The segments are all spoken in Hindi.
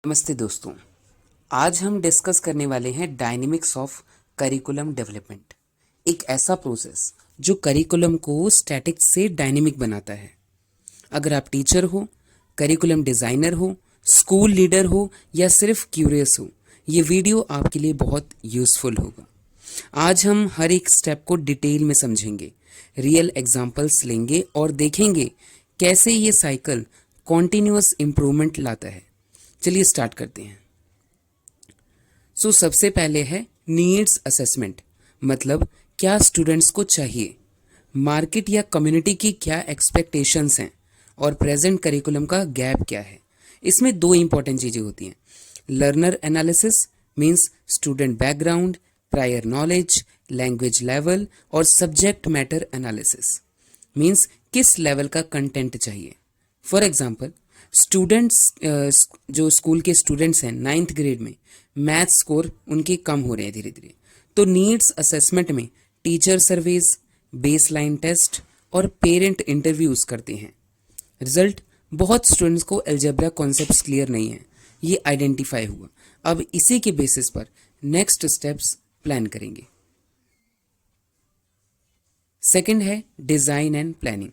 नमस्ते दोस्तों। आज हम डिस्कस करने वाले हैं डायनेमिक्स ऑफ करिकुलम डेवलपमेंट। एक ऐसा प्रोसेस जो करिकुलम को स्टैटिक से डायनेमिक बनाता है। अगर आप टीचर हो, करिकुलम डिज़ाइनर हो, स्कूल लीडर हो या सिर्फ क्यूरियस हो, ये वीडियो आपके लिए बहुत यूज़फुल होगा। आज हम हर एक स्टेप को डिटेल में समझेंगे, रियल एग्जांपल्स लेंगे और देखेंगे कैसे ये साइकिल कॉन्टिन्यूअस इम्प्रूवमेंट लाता है। चलिए स्टार्ट करते हैं। सबसे पहले है नीड्स असेसमेंट, मतलब क्या स्टूडेंट्स को चाहिए, मार्केट या कम्युनिटी की क्या एक्सपेक्टेशंस हैं और प्रेजेंट करिकुलम का गैप क्या है। इसमें दो इंपॉर्टेंट चीज़ें होती हैं। Learner analysis means student background, prior knowledge, language level, और सब्जेक्ट मैटर एनालिसिस मींस किस लेवल का कंटेंट चाहिए। फॉर एग्जाम्पल, स्टूडेंट्स जो स्कूल के स्टूडेंट्स हैं 9th ग्रेड में, मैथ स्कोर उनके कम हो रहे हैं धीरे धीरे, तो नीड्स असेसमेंट में टीचर सर्वेज, बेसलाइन टेस्ट और पेरेंट इंटरव्यूज करते हैं। रिजल्ट, बहुत स्टूडेंट्स को अलजेब्रा कॉन्सेप्ट्स क्लियर नहीं है, ये आइडेंटिफाई हुआ। अब इसी के बेसिस पर नेक्स्ट स्टेप्स प्लान करेंगे। सेकंड है design and planning.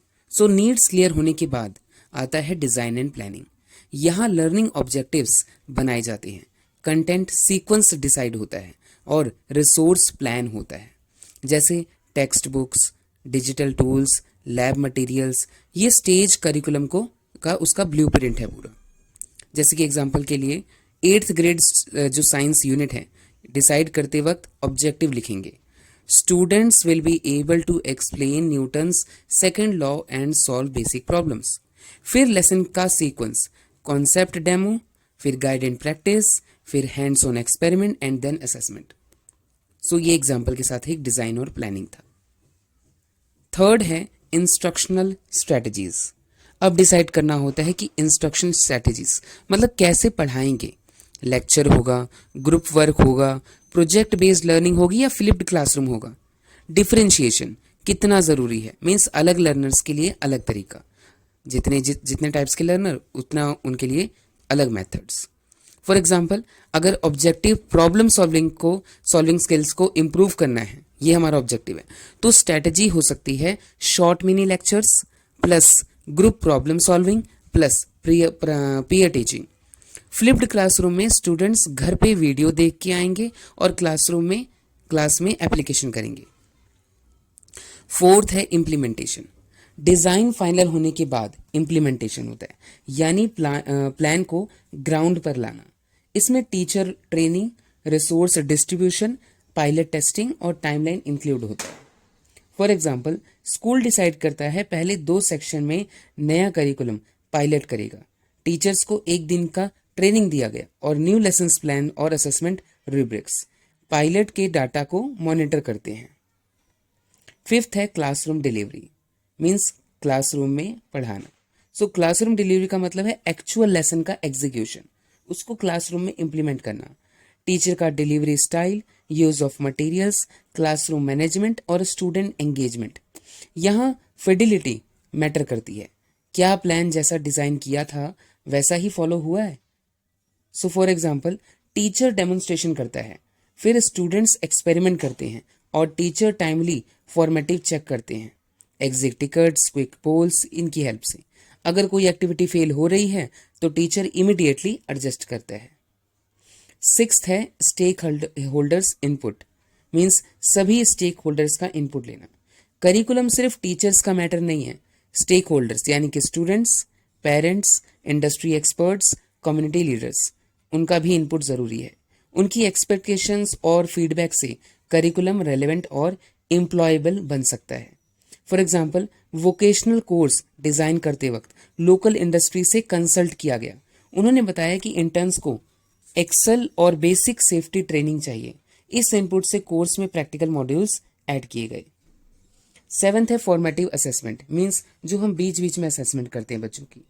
Needs clear होने के बाद आता है डिज़ाइन एंड प्लानिंग। यहाँ लर्निंग ऑब्जेक्टिव्स बनाए जाते हैं, कंटेंट सीक्वेंस डिसाइड होता है और रिसोर्स प्लान होता है, जैसे text books, digital tools, lab materials. ये स्टेज करिकुलम को उसका ब्लूप्रिंट है पूरा। जैसे कि एग्जांपल के लिए 8th ग्रेड जो साइंस यूनिट है, डिसाइड करते वक्त ऑब्जेक्टिव लिखेंगे, students will be able to explain Newton's second law and solve basic problems. फिर लेसन का सीक्वेंस, कॉन्सेप्ट डेमो, फिर गाइड एंड प्रैक्टिस, फिर hands on experiment and then assessment. ये एग्जाम्पल के साथ एक डिजाइन और प्लानिंग था। थर्ड है इंस्ट्रक्शनल स्ट्रेटजीज। अब डिसाइड करना होता है कि इंस्ट्रक्शन स्ट्रेटजीज मतलब कैसे पढ़ाएंगे। लेक्चर होगा, ग्रुप वर्क होगा, प्रोजेक्ट बेस्ड लर्निंग होगी या फ्लिप्ड क्लासरूम होगा। डिफरेंशिएशन कितना ज़रूरी है, मीन्स अलग लर्नर्स के लिए अलग तरीका, जितने टाइप्स के लर्नर उतना उनके लिए अलग मेथड्स। फॉर एग्जाम्पल, अगर ऑब्जेक्टिव प्रॉब्लम सॉल्विंग स्किल्स को इम्प्रूव करना है, ये हमारा ऑब्जेक्टिव है, तो स्ट्रेटजी हो सकती है short mini lectures plus group problem solving plus peer teaching. Flipped classroom में स्टूडेंट्स घर पे वीडियो देख के आएंगे और क्लास में एप्लीकेशन करेंगे। फोर्थ है इम्प्लीमेंटेशन। डिज़ाइन फाइनल होने के बाद इम्प्लीमेंटेशन होता है, यानी प्लान को ग्राउंड पर लाना। इसमें teacher training, resource distribution, pilot testing और टाइमलाइन इंक्लूड होता है। फॉर एग्जाम्पल, स्कूल डिसाइड करता है पहले 2 सेक्शन में नया करिकुलम पायलट करेगा, टीचर्स को 1 दिन का ट्रेनिंग दिया गया और न्यू लेसन्स प्लान और असेसमेंट रूब्रिक्स। पायलट के डाटा को मॉनिटर करते हैं। फिफ्थ है क्लासरूम डिलीवरी, मीन्स क्लासरूम में पढ़ाना। क्लासरूम डिलीवरी का मतलब है एक्चुअल लेसन का एग्जीक्यूशन, उसको क्लासरूम में इम्प्लीमेंट करना। टीचर का delivery style, use of materials, classroom management और स्टूडेंट एंगेजमेंट। यहाँ फिडिलिटी मैटर करती है, क्या प्लान जैसा डिजाइन किया था वैसा ही फॉलो हुआ है। फॉर एग्जाम्पल, टीचर डेमोन्स्ट्रेशन करता है, फिर स्टूडेंट्स एक्सपेरिमेंट करते हैं और टीचर टाइमली फॉर्मेटिव चेक करते हैं, एग्जिट टिकट्स, क्विक पोल्स, इनकी हेल्प से। अगर कोई एक्टिविटी फेल हो रही है तो टीचर इमिडिएटली एडजस्ट करता है। सिक्स्थ है स्टेक होल्डर्स इनपुट, मीन्स सभी स्टेक होल्डर्स का इनपुट लेना। करिकुलम सिर्फ टीचर्स का मैटर नहीं है, स्टेक होल्डर्स यानी कि students, parents, industry experts, community leaders, उनका भी इनपुट ज़रूरी है। उनकी एक्सपेक्टेशंस और फीडबैक से करिकुलम रेलेवेंट और एम्प्लॉयबल बन सकता है। For example, vocational course design करते वक्त लोकल इंडस्ट्री से कंसल्ट किया गया। उन्होंने बताया कि इंटर्न्स को एक्सेल और बेसिक सेफ्टी ट्रेनिंग चाहिए। इस इनपुट से कोर्स में प्रैक्टिकल मॉड्यूल्स ऐड किए गए। 7th है फॉर्मेटिव असेसमेंट, मीन्स जो हम बीच बीच में असेसमेंट करते हैं बच्चों की।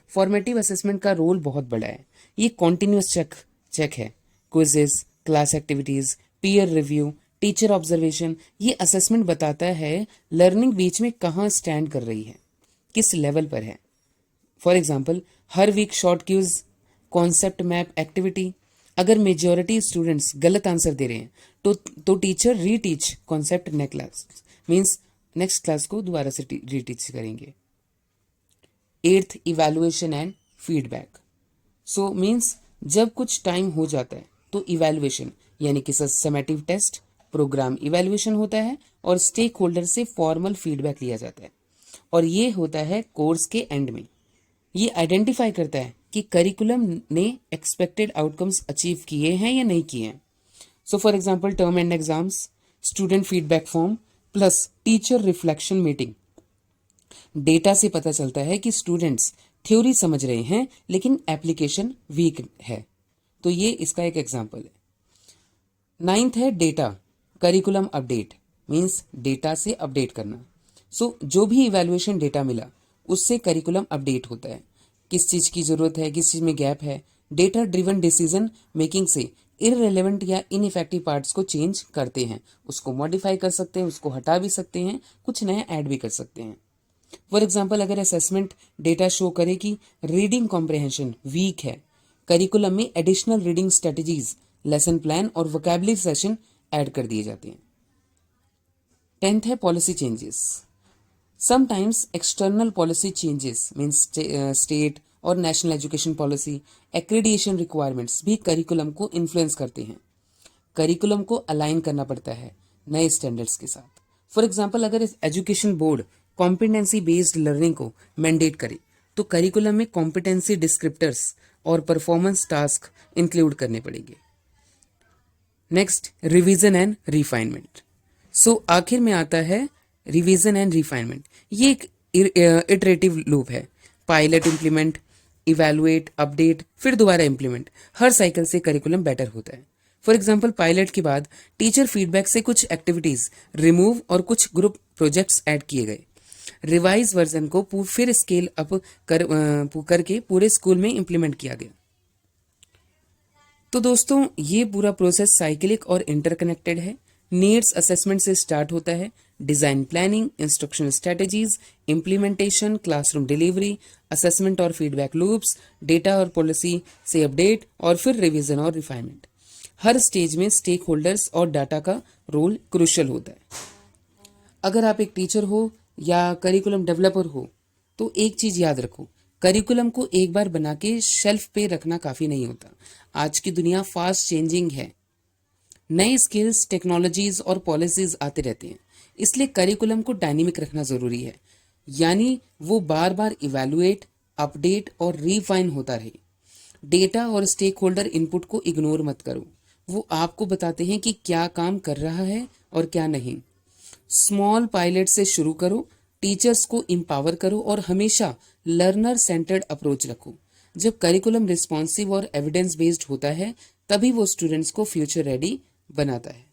फॉर्मेटिव असेसमेंट का रोल बहुत बड़ा है। ये कॉन्टिन्यूस चेक है, quizzes, class activities, peer review, teacher observation. ये असेसमेंट बताता है लर्निंग बीच में कहाँ स्टैंड कर रही है, किस लेवल पर है। फॉर एग्जाम्पल, हर week short quiz concept map activity, अगर मेजॉरिटी स्टूडेंट्स गलत आंसर दे रहे हैं तो teacher reteach concept next class, means next class को दोबारा से रीटीच करेंगे। 8th evaluation and feedback. So means जब कुछ टाइम हो जाता है तो इवैल्यूएशन यानी कि समेटिव टेस्ट, प्रोग्राम इवैल्यूएशन होता है और स्टेक होल्डर से फॉर्मल फीडबैक लिया जाता है, और ये होता है कोर्स के एंड में। ये आइडेंटिफाई करता है कि करिकुलम ने एक्सपेक्टेड आउटकम्स अचीव किए हैं या नहीं किए हैं। So for example term and exams, student feedback form plus teacher reflection meeting. Data से पता चलता है कि स्टूडेंट्स थ्योरी समझ रहे हैं लेकिन एप्लीकेशन वीक है, तो ये इसका एक एग्जांपल है। 9th है data curriculum update, means data से अपडेट करना। सो जो भी इवैल्यूएशन डेटा मिला उससे करिकुलम अपडेट होता है, किस चीज़ की ज़रूरत है, किस चीज़ में गैप है। डेटा ड्रिवन डिसीजन मेकिंग से इररिलेवेंट या इनइफेक्टिव पार्ट्स को चेंज करते हैं, उसको मॉडिफाई कर सकते हैं, उसको हटा भी सकते हैं, कुछ नया ऐड भी कर सकते हैं। फॉर एग्जाम्पल अगर असेसमेंट डेटा शो करे कि रीडिंग कॉम्प्रहेंशन वीक है, करिकुलम में additional reading strategies, lesson plan और वोकैबुलरी सेशन ऐड कर दिए जाते हैं। 10th है policy changes. Sometimes external policy changes means state और national education policy, accreditation requirements भी करिकुलम को इन्फ्लुएंस करते हैं। करिकुलम को अलाइन करना पड़ता है नए स्टैंडर्ड्स के साथ। फॉर एग्जाम्पल अगर education board competency based learning को मैंडेट करे तो करिकुलम में कॉम्पिटेंसी डिस्क्रिप्टर्स और परफॉर्मेंस टास्क इंक्लूड करने पड़ेंगे। Next revision and refinement. So आखिर में आता है रिवीजन एंड रिफाइनमेंट। ये एक इटरेटिव लूप है, पायलट, इम्प्लीमेंट, इवैल्यूएट, अपडेट, फिर दोबारा इम्प्लीमेंट। हर साइकिल से करिकुलम बेटर होता है। फॉर एग्जाम्पल पायलट के बाद टीचर फीडबैक से कुछ एक्टिविटीज रिमूव और कुछ ग्रुप प्रोजेक्ट्स ऐड किए गए। रिवाइज वर्जन को फिर स्केल अप करके पूरे स्कूल में इम्प्लीमेंट किया गया। तो दोस्तों ये पूरा प्रोसेस साइक्लिक और इंटरकनेक्टेड है। नीड्स असेसमेंट से स्टार्ट होता है, design planning, instructional strategies, implementation, classroom delivery, assessment और फीडबैक लूप्स, डेटा और पॉलिसी से अपडेट और फिर रिवीजन और रिफाइनमेंट। हर स्टेज में स्टेक होल्डर्स और डाटा का रोल क्रूशियल होता है। अगर आप एक टीचर हो या करिकुलम डेवलपर हो तो एक चीज याद रखो, करिकुलम को एक बार बना के शेल्फ पे रखना काफी नहीं होता। आज की दुनिया फास्ट चेंजिंग है, नए स्किल्स, टेक्नोलॉजीज और पॉलिसीज आते रहते हैं, इसलिए करिकुलम को डायनेमिक रखना जरूरी है, यानी वो बार बार इवैल्यूएट, अपडेट और रिफाइन होता रहे। डेटा और स्टेक होल्डर इनपुट को इग्नोर मत करो, वो आपको बताते हैं कि क्या काम कर रहा है और क्या नहीं। स्मॉल पायलट से शुरू करो, टीचर्स को एम्पावर करो और हमेशा लर्नर सेंटर्ड अप्रोच रखो। जब करिकुलम रिस्पॉन्सिव और एविडेंस बेस्ड होता है तभी वो स्टूडेंट्स को फ्यूचर रेडी बनाता है।